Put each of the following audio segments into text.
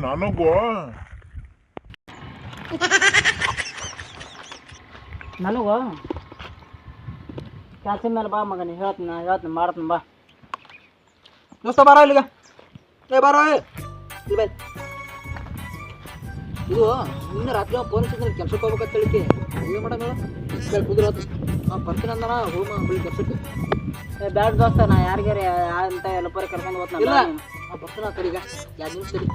ನನಗೂ ನನಗೂ ಕೆಲಸ ಮೇಲೆ ಬಾ ಮಗ ನೀ ಹೇಳ್ತೀನಿ ಮಾಡ್ತೀನಿ ಬಾ ದೋಸ್ತ ಬಾರ ಇಲ್ಲಿಗ ಬಾರ ಇಲ್ಲಿ ಬೈ ಇದು ನಿನ್ನೆ ರಾತ್ರಿ ಫೋನ್ ಹಚ್ಚಿದ್ರೆ ಕೆಲ್ಸಕ್ಕೆ ಹೋಗ್ಬೇಕಂತ ಹೇಳಿಕೆ ಏನು ಮಾಡೋಣ ಕುದುರೆ ಬರ್ತೀನಿ ಅಂದಣ ಹೋಗ ಬಿಡಿ ಕೆಲ್ಸಕ್ಕೆ ಬ್ಯಾಡ ದೋಸ್ತ ನಾ ಯಾರಿಗಾರ ಅಂತ ಎಲ್ಲ ಪರಿ ಕರ್ಕೊಂಡು ಹೋಗ್ತಾನೆ ಇಲ್ಲ ಬರ್ತಾನ ಕಡೆಗ 2 ನಿಮಿಷ ಸರಿ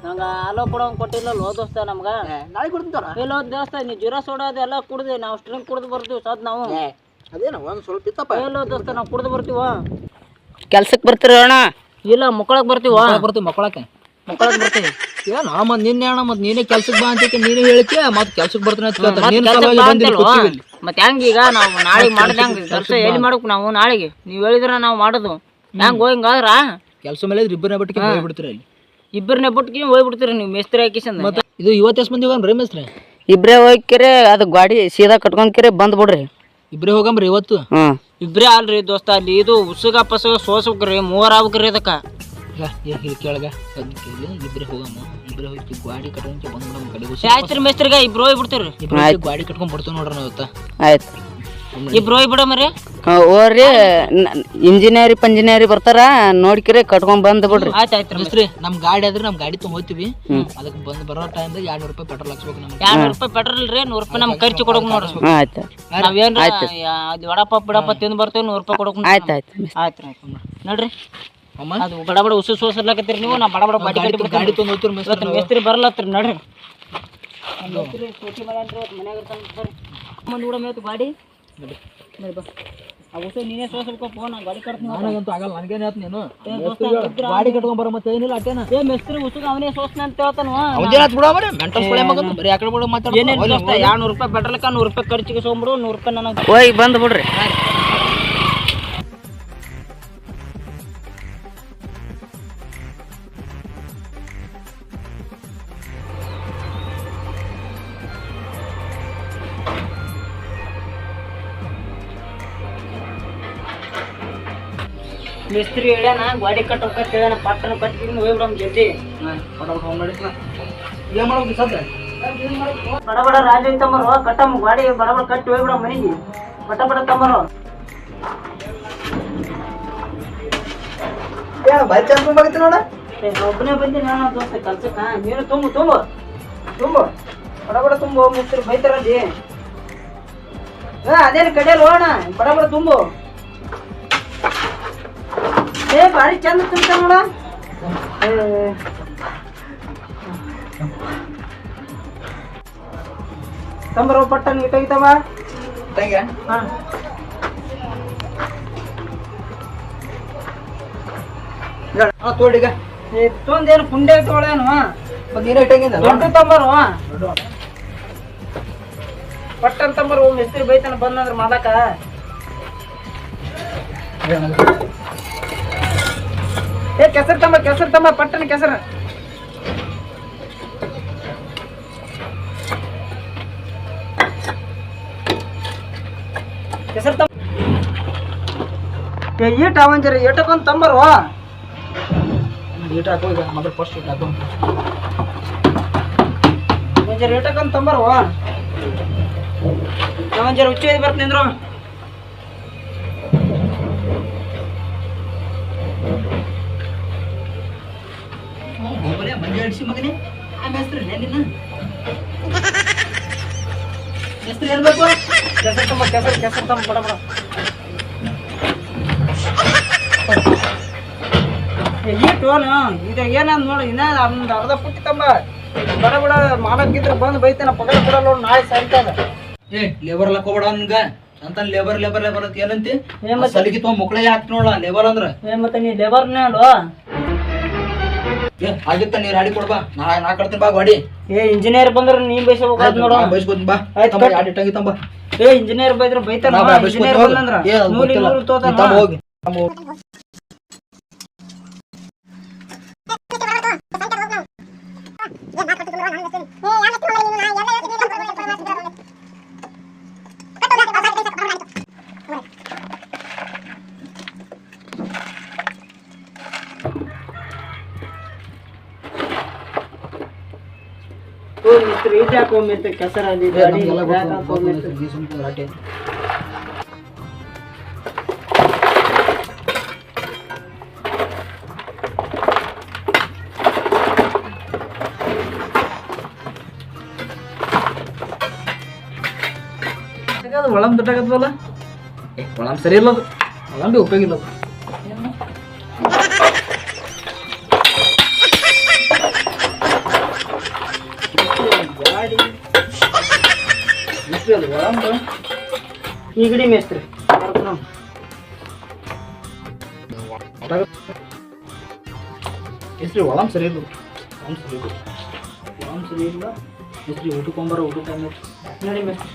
ನಂಗೆ ಆಲೋ ಕೊಡೋಂಗೆ ಕೊಟ್ಟಿಲ್ಲಲ್ಲೋ ದೋಸ್ತ ನಮ್ಗೆ ನಾಳೆ ಕೊಡ್ತಾರ ಎಲ್ಲೋ ದೋಸ್ತ ನೀ ಜ್ವರ ಸೋಡೋದು ಎಲ್ಲ ಕುಡ್ದು ನಾವು ಸ್ಟ್ರಿಂಗ್ ಕುಡ್ದು ಬರ್ತೀವಿ ಸದ್ ನಾವು ಅದೇನ ಒಂದು ಸ್ವಲ್ಪ ಇತ್ತಪ್ಪ ಎಲ್ಲೋ ದೋಸ್ತ ನಾವು ಕುಡ್ದು ಬರ್ತೀವ ಕೆಲ್ಸಕ್ಕೆ ಬರ್ತೀರ ಅಣ್ಣ ಇಲ್ಲ ಮಕ್ಕಳಕ್ಕೆ ಬರ್ತೀವ ಬರ್ತೀವಿ ಮಕ್ಕಳಕ್ಕೆ ಬರ್ತೀವಿ ಏನ ಮತ್ತೆ ನಿನ್ನೆ ಅಣ್ಣ ಮತ್ತೆ ನೀನೇ ಕೆಲ್ಸಕ್ಕೆ ಬಾ ಅಂತ ನೀನೇ ಹೇಳಿಕೆ ಮತ್ತೆ ಕೆಲ್ಸಕ್ಕೆ ಬರ್ತಾನೆ ಮತ್ತೆ ಹೆಂಗ ಈಗ ನಾವು ನಾಳೆಗೆ ಮಾಡಿದ ಹೆಂಗೆ ಕೆಲಸ ಎಲ್ಲಿ ಮಾಡ್ಬೇಕು ನಾವು ನಾಳೆಗೆ ನೀವು ಹೇಳಿದ್ರ ನಾವು ಮಾಡೋದು ಹೆಂಗೆ ಹಿಂಗಾದ್ರ ಕೆಲಸ ಮೇಲೆ ಇಬ್ಬರನ್ನ ಬಿಟ್ಟು ಹೋಗ್ಬಿಡ್ತೀರ ಅಲ್ಲಿ ಇಬ್ಬರನ್ನೇ ಬಿಟ್ಟು ಹೋಗ್ಬಿಡ್ತೀರಿ ನೀವು ಮೇಸ್ತ್ರಿ ಹಾಕಿಸಂದ ಮತ್ತೆ ಇದು ಇವತ್ತು ಮಂದಿ ಹೋಗಂಬ್ರಿ ಮೇಸ್ತ್ರಿ ಇಬ್ಬರೇ ಹೋಗ್ಕಿರಿ ಅದು ಗಾಡಿ ಸೀದಾ ಕಟ್ಕೊಂಡ್ಕಿರಿ ಬಂದ್ ಬಿಡ್ರಿ ಇಬ್ಬರೇ ಹೋಗಂಬ್ರಿ ಇವತ್ತು ಇಬ್ಬರೇ ಅಲ್ರಿ ದೋಸ್ತ ಅಲ್ಲಿ ಇದು ಉಸುಗ ಪಸಗ ಸೋಸ್ಬೇಕ್ರಿ 3 ಆಗ್ಬೇಕ್ರಿ ಅದಕ್ಕ ಕೇಳಗ ಇಬ್ಬರೇ ಹೋಗಮ್ಮ ಇಬ್ಬರೇ ಹೋಗಿ ಗಾಡಿ ಕಟ್ಕೊಂಡ್ ಬಂದ್ ಆಯ್ತ್ರಿ ಮೇಸ್ತ್ರಿಗ ಇಬ್ರು ಹೋಗ್ಬಿಡ್ತೀರಿ ಗಾಡಿ ಕಟ್ಕೊಂಡ್ ಬರ್ತೀವಿ ನೋಡ್ರಿ ನಾವು ಇವತ್ತ ಆಯ್ತು ಇಬ್ರು ಹೋಗ್ಬಿಡಮ್ರಿ ಓರ್ರಿ ಇಂಜಿನಿಯರಿ ಪಂಜಿನಿಯರಿ ಬರ್ತಾರ ನೋಡ್ಕಿರಿ ಕಟ್ಕೊಂಡ್ ಬಂದ್ ಬಿಡ್ರಿ ಆಯ್ತು ಮೇಸ್ತ್ರಿ ನಮ್ ಗಾಡಿ ಆದ್ರೆ ನಮ್ ಗಾಡಿ ತಗೊಂಡ್ ಹೋಗ್ತೀವಿ ಅದಕ್ಕೆ ಬಂದ್ ಬರೋ ಟೈಮ್ 200 ರೂಪಾಯಿ ಪೆಟ್ರೋಲ್ ಹಾಕ್ಸ್ಬೇಕು ನಮ್ಗೆ 200 ರೂಪಾಯಿ ಪೆಟ್ರೋಲ್ ರೀ 100 ರೂಪಾಯಿ ನಮ್ ಖರ್ಚು ಕೊಡೋಕ್ ನೋಡ್ರಿ ಆಯ್ತು ನಾವೇನ್ ವಡಪ್ಪ ಬಿಡಪ್ಪ ತಿಂದು ಬರ್ತೇವೆ 100 ರೂಪಾಯಿ ಕೊಡೋಕ್ ಆಯ್ತು ಆಯ್ತು ನೋಡ್ರಿ ಅದು ಬಡ ಬಡ ಉಸು ಸೋಸರ್ಲಾಕತ್ತೀರಿ ನೀವು ನಾ ಬಡ ಬಡ ಗಾಡಿ ತಗೊಂಡ್ ಹೋಗ್ತೀವಿ ಮೇಸ್ತ್ರಿ ಬರಲತ್ರಿ ನೋಡ್ರಿ ಮನ್ಯಾಗ ಮಂದಿ ಕೂಡ ಮೇತು ಗಾಡಿ ಬಾ ಆ ಉಸು ನೀನೇ ಸೋಸಲ್ಪ ಫೋನ್ ಗಾಡಿ ಕಟ್ತೀನಿ ನನಗಂತೂ ಆಗಲ್ಲ ನನಗೇನು ಹೇಳ್ತೀನಿ ನೀನು ಗಾಡಿ ಕಟ್ಕೊಂಡ್ ಬರೋ ಮತ್ತೆ ಏನಿಲ್ಲ ಅಟ್ಟೇನ ಮೇಸ್ತ್ರಿ ಉಸುಗ ಅವನೇ ಸೋಸ್ನ ಅಂತ ಹೇಳ್ತಾನ ಅವನೇನಾತ್ ಬಿಡ ಮರೆ ಮೆಂಟಲ್ ಸ್ಕೊಳೆ ಮಗಂತ ಬರೀ ಆಕಡೆ ಬಿಡ ಮಾತಾಡ ಏನೇನು 200 ರೂಪಾಯಿ ಪೆಟ್ರೋಲ್ಕ 100 ರೂಪಾಯಿ ಖರ್ಚಿಗೆ ಸೋಂಬಿಡು 100 ರೂಪಾಯಿ ನನಗೆ ಹೋಗಿ ಬಂದು ಬಿಡ್ರಿ ಮಿಸ್ತ್ರಿ ಹೇಳ್ಯಾನ ಗಾಡಿ ಕಟ್ಟೋಕ ಹೇಳ್ಯಾನ ಪಟ್ಟಣ ಕಟ್ಟಿ ಹೋಗ್ಬಿಡಮ್ ಜಲ್ದಿ ಏನ್ ಮಾಡ್ಬೇಕು ಸದ್ಯ ಬಡ ಬಡ ರಾಜ ತಮ್ಮರು ಕಟ್ಟಮ್ಮ ಗಾಡಿ ಬಡ ಬಡ ಕಟ್ಟಿ ಹೋಗ್ಬಿಡಮ್ ಮನೆಗೆ ಬಡ ತಮ್ಮರು ಬಾಯ್ ಚಾನ್ಸ್ ಬಂದಿತ್ತು ನೋಡ ಒಬ್ಬನೇ ಬಂದಿ ನಾನು ದೋಸ್ತ ಕೆಲ್ಸಕ್ಕ ನೀನು ತುಂಬು ಬಡ ತುಂಬು ಮಿಸ್ತ್ರಿ ಬೈತಾರಲ್ಲಿ ಅದೇನು ಕಡೆಯಲ್ಲಿ ಹೋಗೋಣ ಬಡ ತುಂಬು ಭಾರಿ ಚಂದ ತುಂಬ್ತ ನೋಡ ತಂಬರ ಪಟ್ಟನ್ ಇಟ್ಟೋಗಿತ್ತವ ತೋಡಿಗ ತೊಂದೇನು ಪುಂಡೆ ಇಟ್ಟೋಳೇನು ನೀರ ಇಟ್ಟಂಗಿಂದ ದೊಡ್ಡ ತಂಬರು ಪಟ್ಟನ್ ತಂಬರು ಮಿಸ್ತ್ರಿ ಬೈತಾನ ಬಂದಂದ್ರ ಮಾಡಕ ಕೆಸರು ತಮ್ಮ ಪಟ್ಟಣ ಕೆಸರು ತಮ್ಮ ಈಟ ಒಂಜರಿ ಏಟಕ್ಕೊಂದು ತಂಬರು ಈಟ ಹಾಕೋ ಈಗ ಮೊದಲು ಫಸ್ಟ್ ಈಟ ಹಾಕೋ ಒಂಜರಿ ಏಟಕ್ಕೊಂದು ತಂಬರು ಒಂಜರಿ ಹುಚ್ಚಿ ಬರ್ತೀನಿ ಅಂದ್ರು ಮಗನೇ ಆ ಮೇಸ್ತ್ರಿ ನಿನ್ನ ಮೇಸ್ತ್ರಿ ಹೇಳ್ಬೇಕು ಕೆಸರು ತಮ್ಮ ಬಡ ಈಟೋನು ಇದು ಏನಂದ್ ನೋಡಿ ಇನ್ನ ಒಂದು ಅರ್ಧ ಪುಟ್ಟಿ ತಂಬ ಬಡ ಬಡ ಮಾಡಕ್ಕಿದ್ರೆ ಬಂದು ಬೈತಾನ ಪಗಾರ ಕೊಡಲ್ಲ ನೋಡಿ ನಾಳೆ ಸಾಯ್ತದ ಲೇಬರ್ ಎಲ್ಲ ಹೋಗ್ಬೇಡ ನನ್ಗ ಅಂತ ಲೇಬರ್ ಅಂತ ಏನಂತಿ ಸಲಿಗೆ ತಗೊಂಡ್ ಮುಕ್ಳೆ ಹಾಕ್ತಿ ನೋಡ ಲೇಬರ್ ಅಂದ್ರ ಮತ್ತೆ ನೀ ಲೇಬರ್ನೇ ಅಲ್ವಾ ಆಗಿತ್ತ ನೀರ್ ಹಾಡಿ ಕೊಡ್ಬಾ ನಾ ಕಟ್ತೀನಿ ಬಾ ಗಾಡಿ ಇಂಜಿನಿಯರ್ ಬಂದ್ರ ನೀ ಬೈಸಬೇಕು ನೋಡ ಬೈಸ್ಕೊತೀನಿ ಬಾ ಇಟ್ಟಂಗಿತ್ತಂಬ ಇಂಜಿನಿಯರ್ ಬೈದ್ರ ಬೈತಾರ ಇಂಜಿನಿಯರ್ ಬಂದ್ರ ಹೋಗಿ ಮಿಸ್ತ್ರಿ ಇದು ಯಾಕೋ ಮಿಸ್ತ್ರಿ ಕೆಸರ ಅಲ್ಲಿ ನಮ್ಗೆಲ್ಲ ಗೊತ್ತು ಮೇಸ್ತ್ರಿ, ನೀ ಸುಮ್ನೆ ರಾಟೆ. ಅದು ಒಳಮ್ ದೊಡ್ಡಾಗತ್ತಲ್ಲ, ಒಳಮ್ ಸರಿ ಇಲ್ಲ, ಅದು ಒಳಮ್ ಬಿ ಉಪಯೋಗ ಇಲ್ಲ. ಅದು ಒಳಮ್ ಈಗಡಿ ಮೇಸ್ತ್ರಿ ಹೆಸ್ರಿ ಒಳಮ್ ಸರಿ ಇಲ್ಲ, ಒಳಮ್ ಸರಿ ಇಲ್ಲ, ಒಳಮ್ ಸರಿ ಇಲ್ಲ. ಹೆಸ್ರಿ ಊಟಕ್ಕೊಂಬರ ಊಟ ಟೈಮ್ ನೋಡಿ ಮೇಸ್ತ್ರಿ.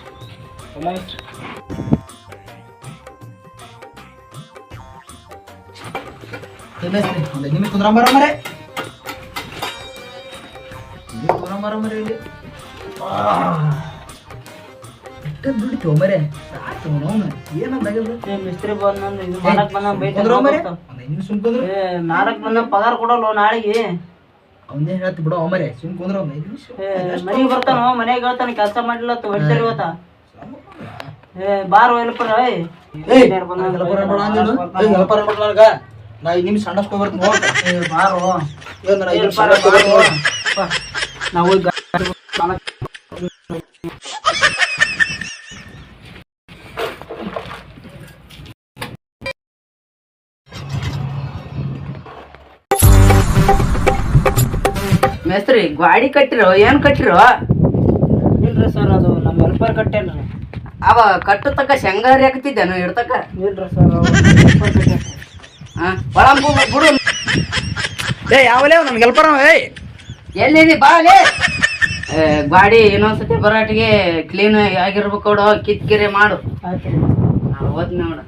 ನಿಮಗೆ ಕುಂದ್ರಂಬರ ಮರೆ ಇಲ್ಲಿ ದುಡಿತು ಮರೆ ಸಾಕು ನೋವು ಏನಂದಾಗಲ್ಲ. ಮಿಸ್ತ್ರಿ ಬಂದ್ ಇದು ಮಾಡಕ್ ಬಂದ ಸುಮ್ಕೊಂಡ್ರು ನಾಲ್ಕು ಬಂದ ಪಗಾರ ಕೊಡಲ್ಲ ನಾಳೆಗೆ. ಅವನೇ ಹೇಳ್ತಿ ಬಿಡು ಮರೆ ಸುಮ್ ಕುಂದ್ರ ಒಂದು 5 ನಿಮಿಷ ಮನೆಗೆ ಬರ್ತಾನ, ಮನೆಗೆ ಹೇಳ್ತಾನ ಕೆಲಸ ಮಾಡಿಲ್ಲ ಹೊಡಿತಾರ ಇವತ್ತ. ಬಾರ್ ಹೆಲ್ಪರ್ ನಾ 5 ನಿಮಿಷ ಸಣ್ಣ ಬರ್ತೀನಿ ಬಾರು ನಾವು ಮೇಸ್ತ್ರಿ ಗಾಡಿ ಕಟ್ಟಿರೋ ಏನ್ ಕಟ್ಟಿರೋ? ಇಲ್ರಿ ಸರ್, ಅದು ನಮ್ಮ ಹೆಲ್ಪರ್ ಕಟ್ಟೇನ್ರಿ. ಅವ ಕಟ್ಟು ತಕ್ಕ ಶಂಗಾರಿ ಹಾಕ್ತಿದ್ದೇನು ಇಡ್ತಕ್ಕ? ಇಲ್ರಿ ಸರ್, ಹೆಲ್ಪರ್ ಕಟ್ಟೇನ್ರಿ. ಒಳ ಬಿಡು. ಯಾವಲೇ ನನ್ಗೆ ಹೆಲ್ಪರ್ ಎಲ್ಲಿದಿ ಬಾಲೆ? ಗಾಡಿ ಇನ್ನೊಂದ್ಸತಿ ಬರಾಟಿಗೆ ಕ್ಲೀನ್ ಆಗಿರ್ಬೇಕು ಕೊಡು, ಕಿತ್ಕಿರಿ ಮಾಡು. ಆಯ್ತು ಓದ್ ನೋಡು.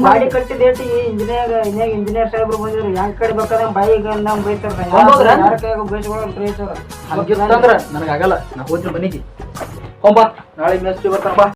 ಗಾಡಿ ಕಟ್ಟಿದ ಇಂಜಿನಿಯರ್ ಸಾಹೇಬ್ರು ಬಂದಿದ್ರು. ಹೆಂಗ್ ಕಟ್ಬೇಕಾದ್ರೆ ಬಾಯಿಗೆ ನಮ್ ಬೈತಾರ, ನನಗಾಗಲ್ಲ. ನಾ ಹೋದ್ರೆ ಮನೆಗೆ ಹೋಗ್ಬಾ, ನಾಳೆ ಮೇಸ್ತ್ರಿ ಬರ್ತಾನ ಬಾ.